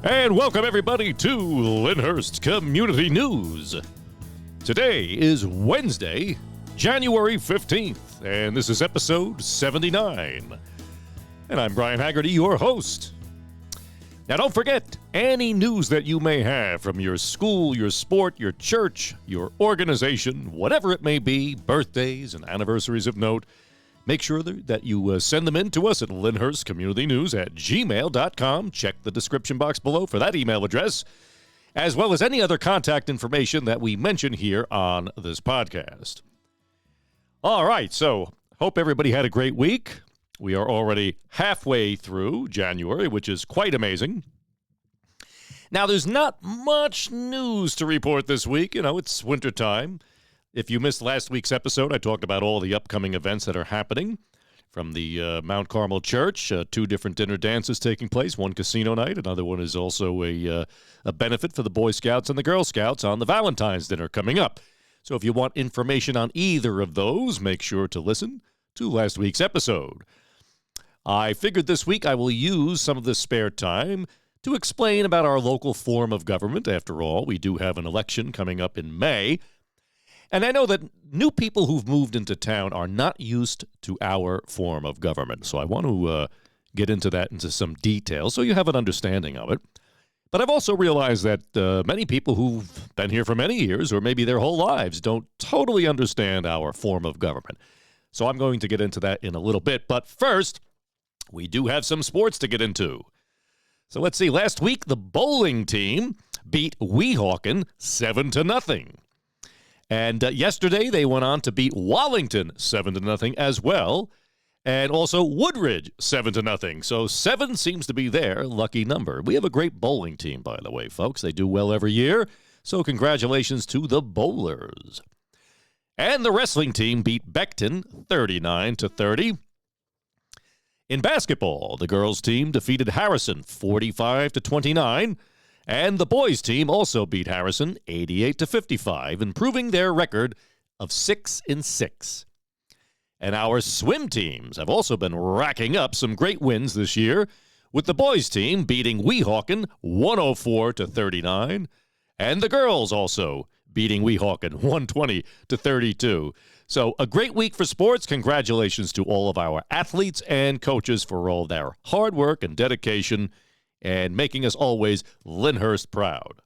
And welcome everybody to Lyndhurst Community News. Today is Wednesday, January 15th, and this is episode 79. And I'm Brian Haggerty, your host. Now don't forget, any news that you may have from your school, your sport, your church, your organization, whatever it may be, birthdays and anniversaries of note, make sure that you send them in to us at lyndhurstcommunitynews@gmail.com. Check the description box below for that email address, as well as any other contact information that we mention here on this podcast. All right, so hope everybody had a great week. We are already halfway through January, which is quite amazing. Now, there's not much news to report this week. You know, it's wintertime. If you missed last week's episode, I talked about all the upcoming events that are happening from the Mount Carmel Church. Two different dinner dances taking place, one casino night. Another one is also a benefit for the Boy Scouts and the Girl Scouts on the Valentine's dinner coming up. So if you want information on either of those, make sure to listen to last week's episode. I figured this week I will use some of this spare time to explain about our local form of government. After all, we do have an election coming up in May. And I know that new people who've moved into town are not used to our form of government. So I want to get into that into some detail so you have an understanding of it. But I've also realized that many people who've been here for many years, or maybe their whole lives, don't totally understand our form of government. So I'm going to get into that in a little bit. But first, we do have some sports to get into. So let's see. Last week, the bowling team beat Weehawken 7-0. And yesterday, they went on to beat Wallington 7-0 as well, and also Woodridge 7-0. So 7 seems to be their lucky number. We have a great bowling team, by the way, folks. They do well every year, so congratulations to the bowlers. And the wrestling team beat Beckton 39-30. In basketball, the girls' team defeated Harrison 45-29. And the boys' team also beat Harrison 88-55, improving their record of 6-6. And our swim teams have also been racking up some great wins this year, with the boys' team beating Weehawken 104-39, and the girls also beating Weehawken 120-32. So a great week for sports. Congratulations to all of our athletes and coaches for all their hard work and dedication and making us always Lyndhurst proud.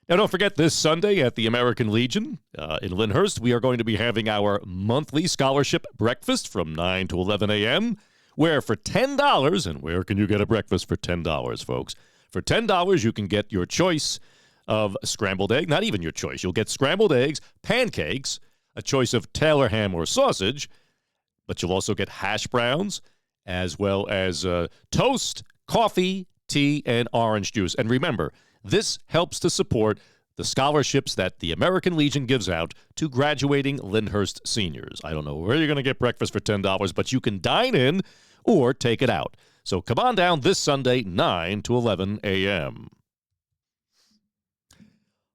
Now, don't forget, this Sunday at the American Legion in Lyndhurst, we are going to be having our monthly scholarship breakfast from 9 to 11 a.m., where for $10, and where can you get a breakfast for $10, folks? For $10, you can get your choice of scrambled egg, not even your choice. You'll get scrambled eggs, pancakes, a choice of Taylor ham or sausage, but you'll also get hash browns, as well as toast, coffee, tea, and orange juice. And remember, this helps to support the scholarships that the American Legion gives out to graduating Lyndhurst seniors. I don't know where you're going to get breakfast for $10, but you can dine in or take it out. So come on down this Sunday, 9 to 11 a.m.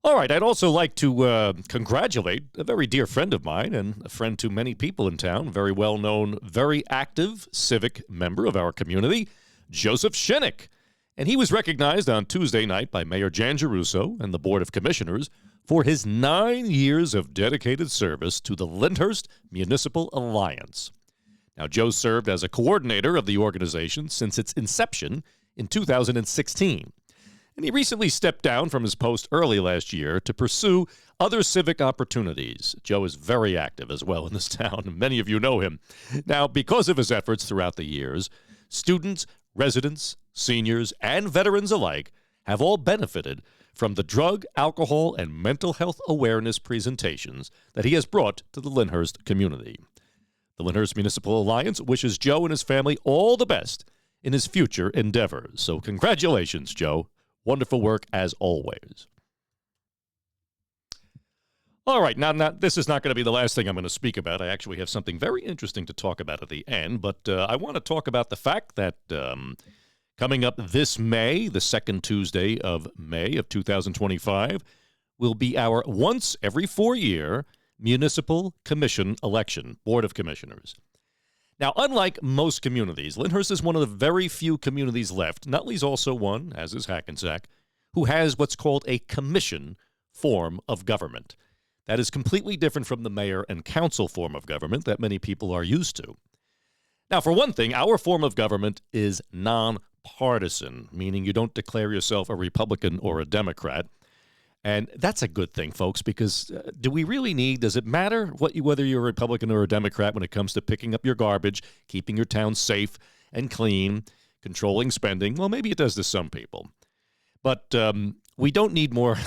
All right, I'd also like to congratulate a very dear friend of mine and a friend to many people in town, very well-known, very active civic member of our community, Joseph Shinnick. And he was recognized on Tuesday night by Mayor Jan Giarusso and the Board of Commissioners for his 9 years of dedicated service to the Lyndhurst Municipal Alliance. Now, Joe served as a coordinator of the organization since its inception in 2016. And he recently stepped down from his post early last year to pursue other civic opportunities. Joe is very active as well in this town, and many of you know him. Now, because of his efforts throughout the years, students, residents, seniors, and veterans alike have all benefited from the drug, alcohol, and mental health awareness presentations that he has brought to the Lyndhurst community. The Lyndhurst Municipal Alliance wishes Joe and his family all the best in his future endeavors. So congratulations, Joe. Wonderful work as always. All right, now this is not going to be the last thing I'm going to speak about. I actually have something very interesting to talk about at the end, but I want to talk about the fact that coming up this May, the second Tuesday of May of 2025, will be our once every 4-year municipal commission election, Board of Commissioners. Now, unlike most communities, Lyndhurst is one of the very few communities left, Nutley's also one, as is Hackensack, who has what's called a commission form of government. That is completely different from the mayor and council form of government that many people are used to. Now, for one thing, our form of government is nonpartisan, meaning you don't declare yourself a Republican or a Democrat. And that's a good thing, folks, because do we really need, does it matter whether you're a Republican or a Democrat when it comes to picking up your garbage, keeping your town safe and clean, controlling spending? Well, maybe it does to some people. But we don't need more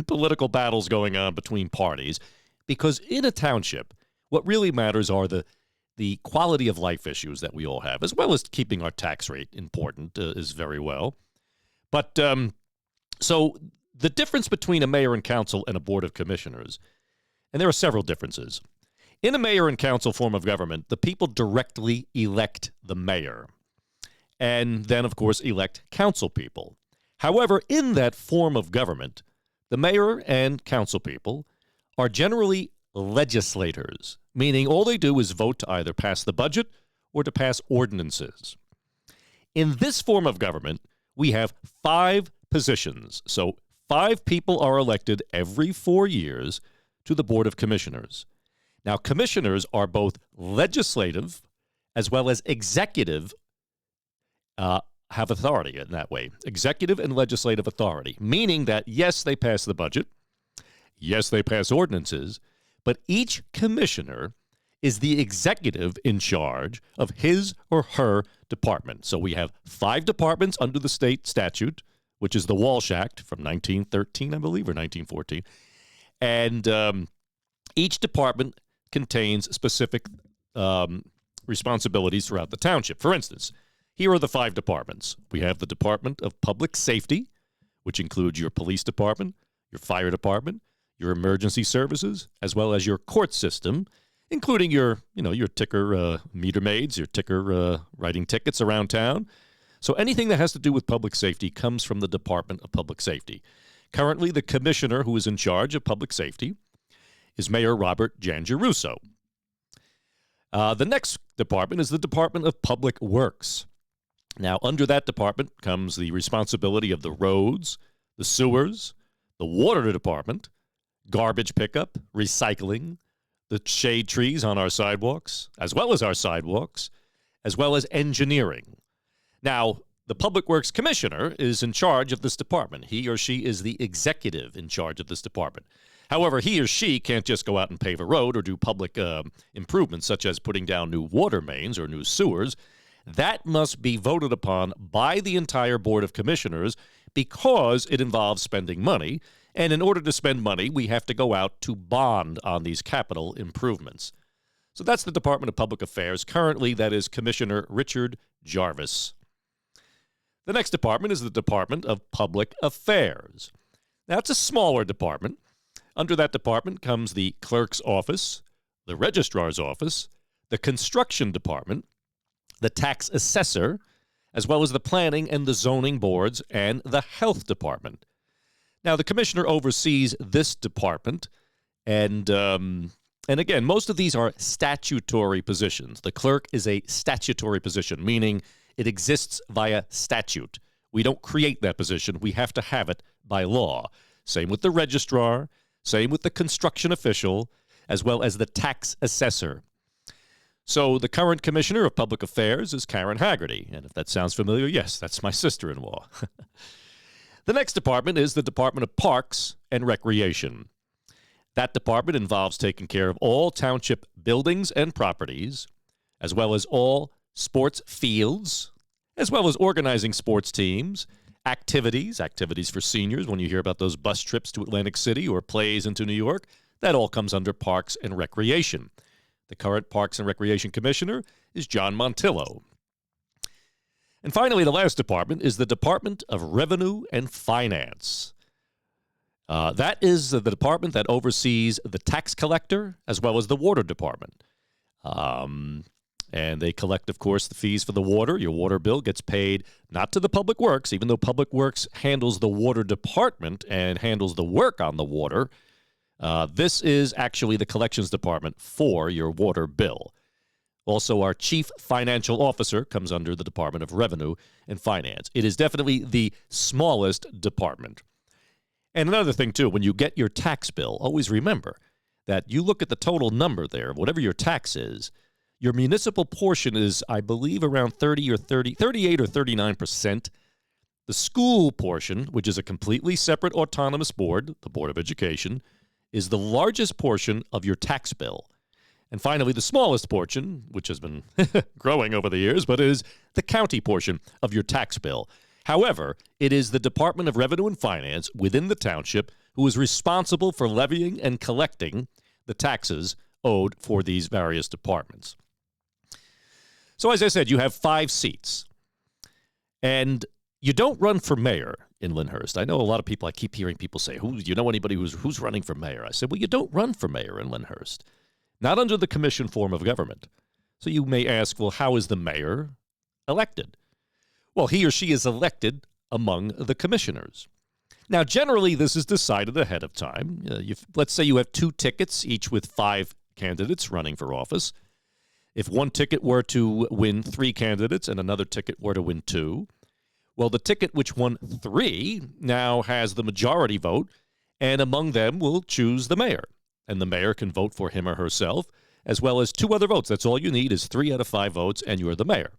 political battles going on between parties, because in a township, what really matters are the quality of life issues that we all have, as well as keeping our tax rate important is very well. But so the difference between a mayor and council and a board of commissioners, and there are several differences. In a mayor and council form of government, the people directly elect the mayor and then, of course, elect council people. However, in that form of government, the mayor and council people are generally legislators, meaning all they do is vote to either pass the budget or to pass ordinances. In this form of government, we have 5 positions. So 5 people are elected every 4 years to the Board of Commissioners. Now, commissioners are both legislative as well as executive, have authority in that way. Executive and legislative authority, meaning that, yes, they pass the budget, yes, they pass ordinances, but each commissioner is the executive in charge of his or her department. So we have 5 departments under the state statute, which is the Walsh Act from 1913, I believe, or 1914. And each department contains specific responsibilities throughout the township. For instance, here are the 5 departments. We have the Department of Public Safety, which includes your police department, your fire department, your emergency services, as well as your court system, including your ticker meter maids, your ticker writing tickets around town. So anything that has to do with public safety comes from the Department of Public Safety. Currently, the commissioner who is in charge of public safety is Mayor Robert Jangirusso. The next department is the Department of Public Works. Now, under that department comes the responsibility of the roads, the sewers, the water department, garbage pickup, recycling, the shade trees on our sidewalks, as well as engineering. Now, the Public Works Commissioner is in charge of this department. He or she is the executive in charge of this department. However, he or she can't just go out and pave a road or do public improvements, such as putting down new water mains or new sewers. That must be voted upon by the entire Board of Commissioners because it involves spending money. And in order to spend money, we have to go out to bond on these capital improvements. So that's the Department of Public Affairs. Currently, that is Commissioner Richard Jarvis. The next department is the Department of Public Affairs. Now, it's a smaller department. Under that department comes the clerk's office, the registrar's office, the construction department, the tax assessor, as well as the planning and the zoning boards and the health department. Now, the commissioner oversees this department, and again, most of these are statutory positions. The clerk is a statutory position, meaning it exists via statute. We don't create that position. We have to have it by law. Same with the registrar, same with the construction official, as well as the tax assessor. So the current Commissioner of Public Affairs is Karen Haggerty. And if that sounds familiar, yes, that's my sister-in-law. The next department is the Department of Parks and Recreation. That department involves taking care of all township buildings and properties, as well as all sports fields, as well as organizing sports teams, activities for seniors when you hear about those bus trips to Atlantic City or plays into New York. That all comes under Parks and Recreation. The current Parks and Recreation Commissioner is John Montillo. And finally, the last department is the Department of Revenue and Finance. That is the department that oversees the tax collector as well as the water department. And they collect, of course, the fees for the water. Your water bill gets paid not to the Public Works, even though Public Works handles the water department and handles the work on the water. This is actually the collections department for your water bill. Also, our chief financial officer comes under the Department of Revenue and Finance. It is definitely the smallest department. And another thing, too, when you get your tax bill, always remember that you look at the total number there, whatever your tax is, your municipal portion is, I believe, around 38 or 39%. The school portion, which is a completely separate autonomous board, the Board of Education, is the largest portion of your tax bill. And finally, the smallest portion, which has been growing over the years, but is the county portion of your tax bill. However, it is the Department of Revenue and Finance within the township who is responsible for levying and collecting the taxes owed for these various departments. So as I said, you have 5 seats. And you don't run for mayor in Lyndhurst. I know a lot of people, I keep hearing people say, do you know anybody who's running for mayor? I said, well, you don't run for mayor in Lyndhurst. Not under the commission form of government. So you may ask, well, how is the mayor elected? Well, he or she is elected among the commissioners. Now, generally, this is decided ahead of time. Let's say you have 2 tickets, each with 5 candidates running for office. If one ticket were to win 3 candidates and another ticket were to win 2, well, the ticket which won 3 now has the majority vote, and among them will choose the mayor. And the mayor can vote for him or herself, as well as 2 other votes. That's all you need is 3 out of 5 votes, and you're the mayor.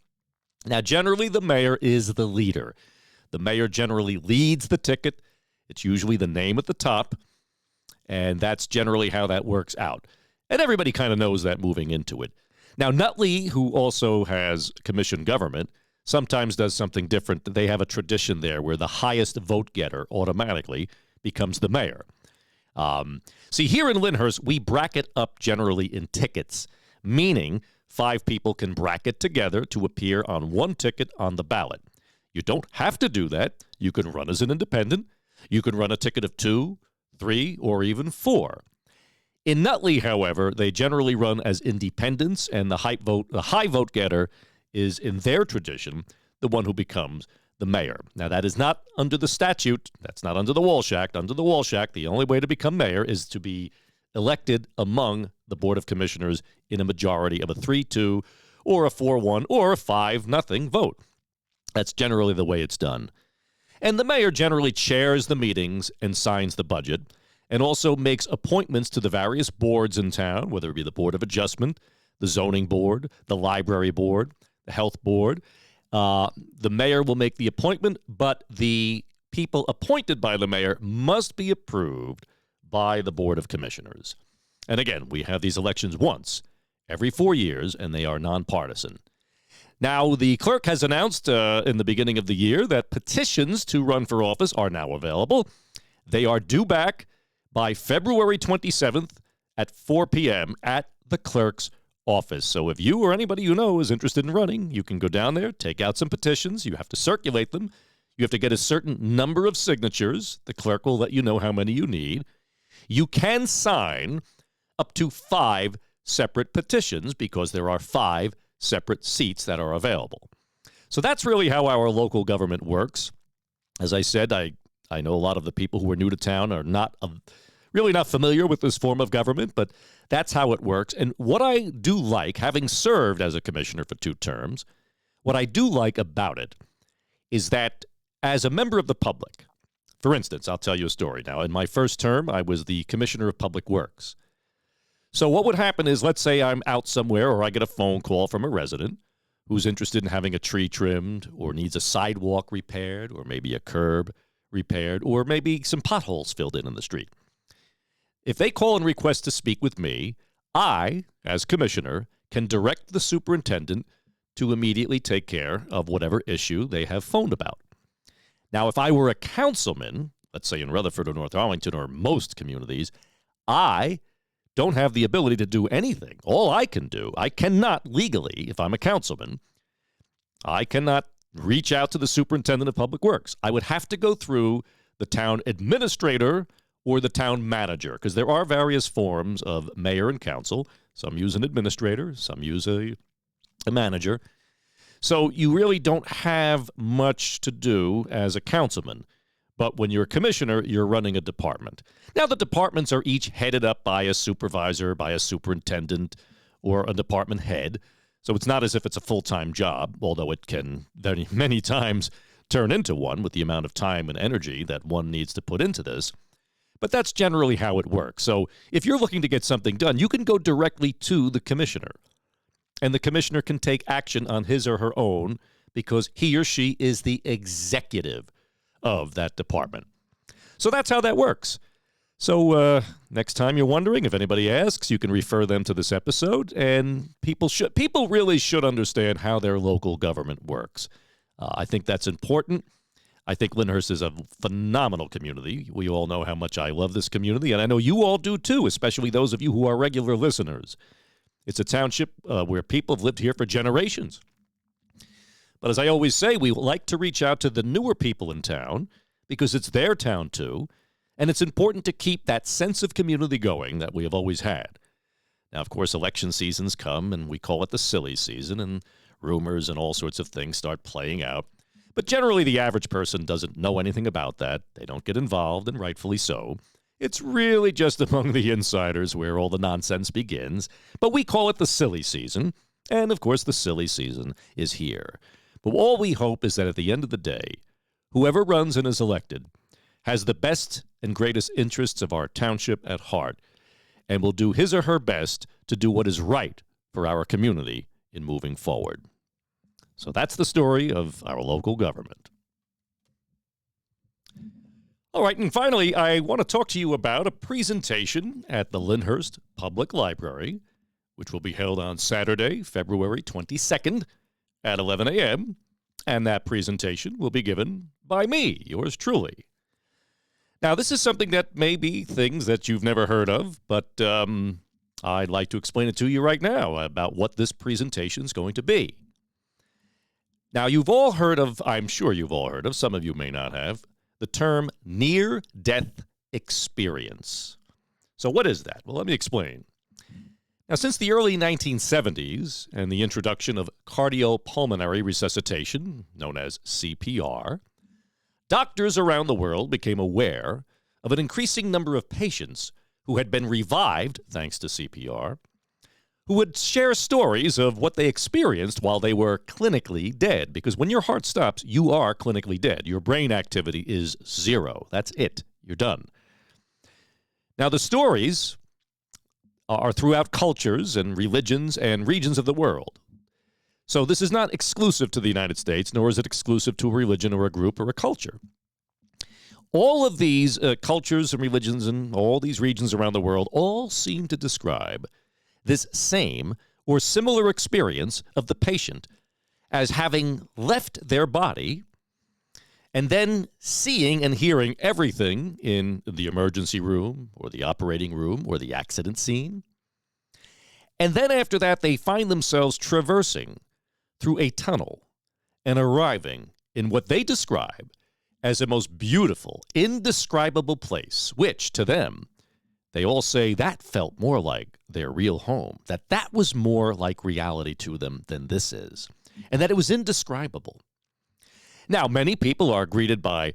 Now, generally, the mayor is the leader. The mayor generally leads the ticket. It's usually the name at the top, and that's generally how that works out. And everybody kind of knows that moving into it. Now, Nutley, who also has commission government, sometimes does something different. They have a tradition there where the highest vote getter automatically becomes the mayor. See, here in Lyndhurst, we bracket up generally in tickets, meaning 5 people can bracket together to appear on one ticket on the ballot. You don't have to do that. You can run as an independent. You can run a ticket of 2, 3, or even 4. In Nutley, however, they generally run as independents, and the high vote getter is, in their tradition, the one who becomes the mayor. Now, that is not under the statute. That's not under the Walsh Act. Under the Walsh Act, the only way to become mayor is to be elected among the Board of Commissioners in a majority of a 3-2 or a 4-1 or a 5-0 vote. That's generally the way it's done. And the mayor generally chairs the meetings and signs the budget, and also makes appointments to the various boards in town, whether it be the Board of Adjustment, the Zoning Board, the Library Board, the Health Board. The mayor will make the appointment, but the people appointed by the mayor must be approved by the Board of Commissioners. And again, we have these elections once every 4 years, and they are nonpartisan. Now, the clerk has announced in the beginning of the year that petitions to run for office are now available. They are due back by February 27th at 4 p.m. at the clerk's office. So if you or anybody you know is interested in running, you can go down there, take out some petitions. You have to circulate them. You have to get a certain number of signatures. The clerk will let you know how many you need. You can sign up to 5 separate petitions because there are 5 separate seats that are available. So that's really how our local government works. As I said, I know a lot of the people who are new to town are really not familiar with this form of government, but that's how it works. And what I do like, having served as a commissioner for 2 terms, what I do like about it is that as a member of the public, for instance, I'll tell you a story. Now, in my first term, I was the Commissioner of Public Works. So what would happen is, let's say I'm out somewhere or I get a phone call from a resident who's interested in having a tree trimmed or needs a sidewalk repaired or maybe a curb repaired or maybe some potholes filled in the street. If they call and request to speak with me, I, as commissioner, can direct the superintendent to immediately take care of whatever issue they have phoned about. Now, if I were a councilman, let's say in Rutherford or North Arlington or most communities, I don't have the ability to do anything. All I can do, I cannot legally, if I'm a councilman, I cannot reach out to the superintendent of public works. I would have to go through the town administrator or the town manager, because there are various forms of mayor and council. Some use an administrator, some use a manager. So you really don't have much to do as a councilman. But when you're a commissioner, you're running a department. Now, the departments are each headed up by a supervisor, by a superintendent, or a department head. So it's not as if it's a full-time job, although it can very many times turn into one with the amount of time and energy that one needs to put into this. But that's generally how it works. So if you're looking to get something done, you can go directly to the commissioner. And the commissioner can take action on his or her own because he or she is the executive of that department. So that's how that works. So next time you're wondering, if anybody asks, you can refer them to this episode. And people really should understand how their local government works. I think that's important. I think Lyndhurst is a phenomenal community. We all know how much I love this community, and I know you all do too, especially those of you who are regular listeners. It's a township where people have lived here for generations. But as I always say, we like to reach out to the newer people in town because it's their town too, and it's important to keep that sense of community going that we have always had. Now, of course, election seasons come, and we call it the silly season, and rumors and all sorts of things start playing out. But generally, the average person doesn't know anything about that. They don't get involved, and rightfully so. It's really just among the insiders where all the nonsense begins. But we call it the silly season, and of course, the silly season is here. But all we hope is that at the end of the day, whoever runs and is elected has the best and greatest interests of our township at heart and will do his or her best to do what is right for our community in moving forward. So that's the story of our local government. All right, and finally, I want to talk to you about a presentation at the Lyndhurst Public Library, which will be held on Saturday, February 22nd at 11 a.m., and that presentation will be given by me, yours truly. Now, this is something that may be things that you've never heard of, but I'd like to explain it to you right now about what this presentation is going to be. Now, you've all heard of, I'm sure you've all heard of, some of you may not have, the term near-death experience. So what is that? Well, let me explain. Now, since the early 1970s and the introduction of cardiopulmonary resuscitation, known as CPR, doctors around the world became aware of an increasing number of patients who had been revived thanks to CPR, who would share stories of what they experienced while they were clinically dead. Because when your heart stops, you are clinically dead. Your brain activity is zero. That's it. You're done. Now, the stories are throughout cultures and religions and regions of the world. So this is not exclusive to the United States, nor is it exclusive to a religion or a group or a culture. All of these cultures and religions and all these regions around the world all seem to describe this same or similar experience of the patient as having left their body and then seeing and hearing everything in the emergency room or the operating room or the accident scene. And then after that, they find themselves traversing through a tunnel and arriving in what they describe as a most beautiful, indescribable place, which to them, they all say that felt more like their real home, that was more like reality to them than this is, and that it was indescribable. Now, many people are greeted by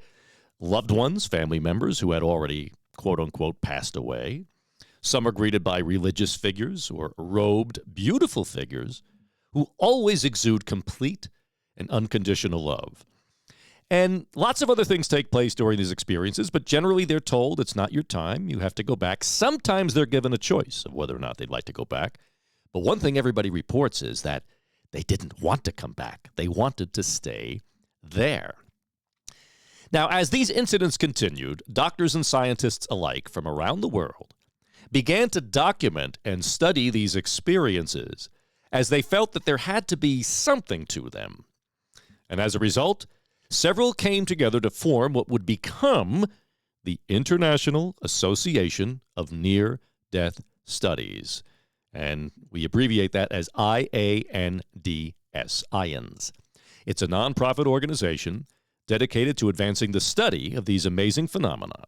loved ones, family members who had already, quote-unquote, passed away. Some are greeted by religious figures or robed, beautiful figures who always exude complete and unconditional love. And lots of other things take place during these experiences, but generally they're told it's not your time. You have to go back. Sometimes they're given a choice of whether or not they'd like to go back. But one thing everybody reports is that they didn't want to come back. They wanted to stay there. Now, as these incidents continued, doctors and scientists alike from around the world began to document and study these experiences as they felt that there had to be something to them. And as a result, several came together to form what would become the International Association of Near-Death Studies. And we abbreviate that as IANDS, IANDS. It's a nonprofit organization dedicated to advancing the study of these amazing phenomena.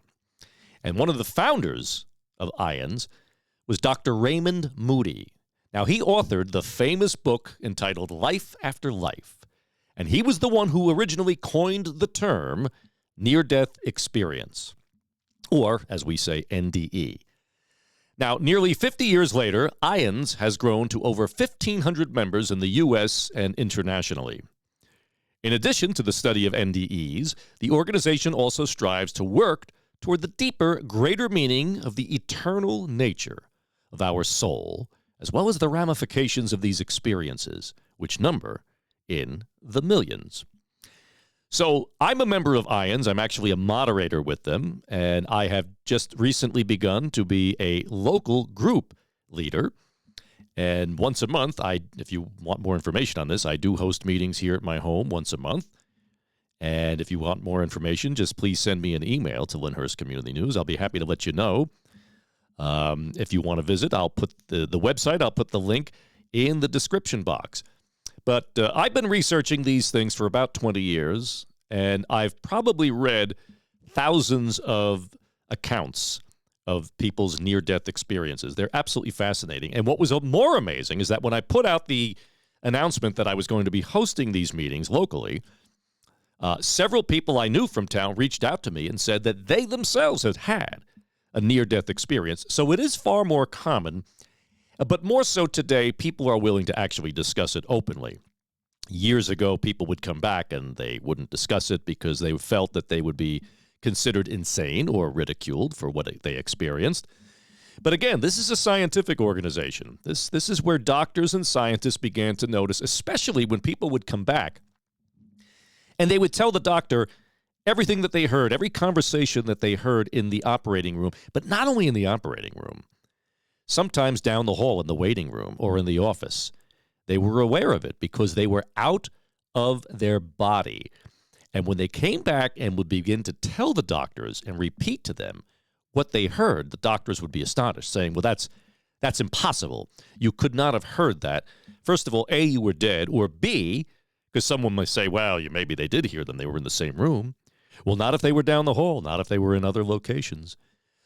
And one of the founders of IANDS was Dr. Raymond Moody. Now, he authored the famous book entitled Life After Life. And he was the one who originally coined the term near-death experience, or, as we say, NDE. Now, nearly 50 years later, IANDS has grown to over 1,500 members in the U.S. and internationally. In addition to the study of NDEs, the organization also strives to work toward the deeper, greater meaning of the eternal nature of our soul, as well as the ramifications of these experiences, which number in the millions. So I'm a member of IANDS. I'm actually a moderator with them, and I have just recently begun to be a local group leader. And once a month, if you want more information on this, I do host meetings here at my home once a month. And if you want more information, just please send me an email to Lyndhurst Community News. I'll be happy to let you know. If you want to visit, I'll put the website, I'll put the link in the description box. But I've been researching these things for about 20 years, and I've probably read thousands of accounts of people's near-death experiences. They're absolutely fascinating. And what was more amazing is that when I put out the announcement that I was going to be hosting these meetings locally, several people I knew from town reached out to me and said that they themselves had had a near-death experience. So it is far more common, but more so today, people are willing to actually discuss it openly. Years ago, people would come back and they wouldn't discuss it because they felt that they would be considered insane or ridiculed for what they experienced. But again, this is a scientific organization. This is where doctors and scientists began to notice, especially when people would come back and they would tell the doctor everything that they heard, every conversation that they heard in the operating room, but not only in the operating room, sometimes down the hall in the waiting room or in the office. They were aware of it because they were out of their body. And when they came back and would begin to tell the doctors and repeat to them what they heard, the doctors would be astonished, saying, well, that's impossible. You could not have heard that. First of all, A, you were dead, or B, because someone might say, well, maybe they did hear them. They were in the same room. Well, not if they were down the hall, not if they were in other locations.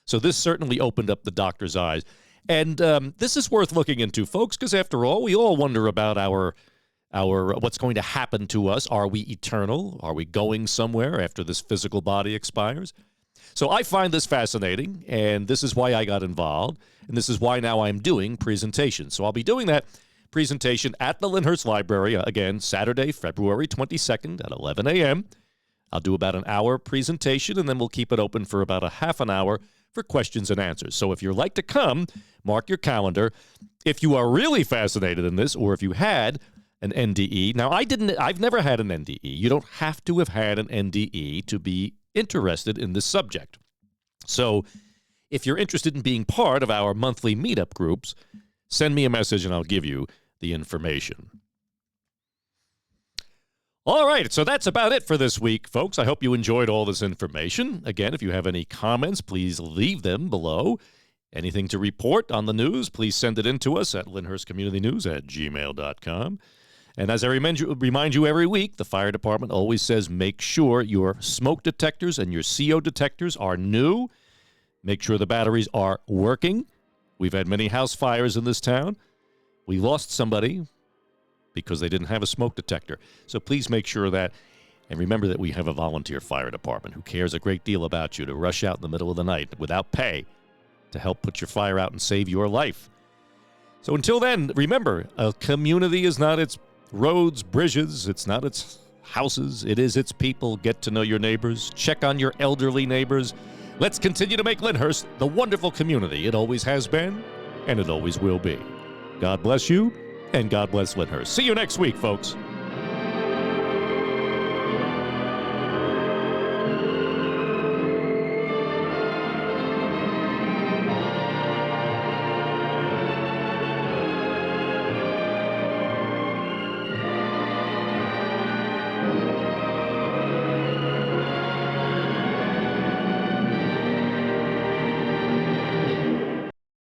So this certainly opened up the doctor's eyes. And this is worth looking into, folks, because after all, we all wonder about our what's going to happen to us. Are we eternal? Are we going somewhere after this physical body expires? So I find this fascinating, and this is why I got involved, and this is why now I'm doing presentations. So I'll be doing that presentation at the Lyndhurst Library, again, Saturday, February 22nd at 11 a.m. I'll do about an hour presentation, and then we'll keep it open for about a half an hour for questions and answers. So if you'd like to come, mark your calendar. If you are really fascinated in this, or if you had an NDE. Now, I've never had an NDE. You don't have to have had an NDE to be interested in this subject. So if you're interested in being part of our monthly meetup groups, send me a message and I'll give you the information. All right, so that's about it for this week, folks. I hope you enjoyed all this information. Again, if you have any comments, please leave them below. Anything to report on the news, please send it in to us at lyndhurstcommunitynews@gmail.com. And as I remind you every week, the fire department always says make sure your smoke detectors and your CO detectors are new. Make sure the batteries are working. We've had many house fires in this town. We lost somebody because they didn't have a smoke detector. So please make sure that, and remember that we have a volunteer fire department who cares a great deal about you to rush out in the middle of the night without pay to help put your fire out and save your life. So until then, remember, a community is not its roads, bridges, it's not its houses, it is its people. Get to know your neighbors, check on your elderly neighbors. Let's continue to make Lyndhurst the wonderful community it always has been, and it always will be. God bless you, and God bless Lyndhurst. See you next week, folks.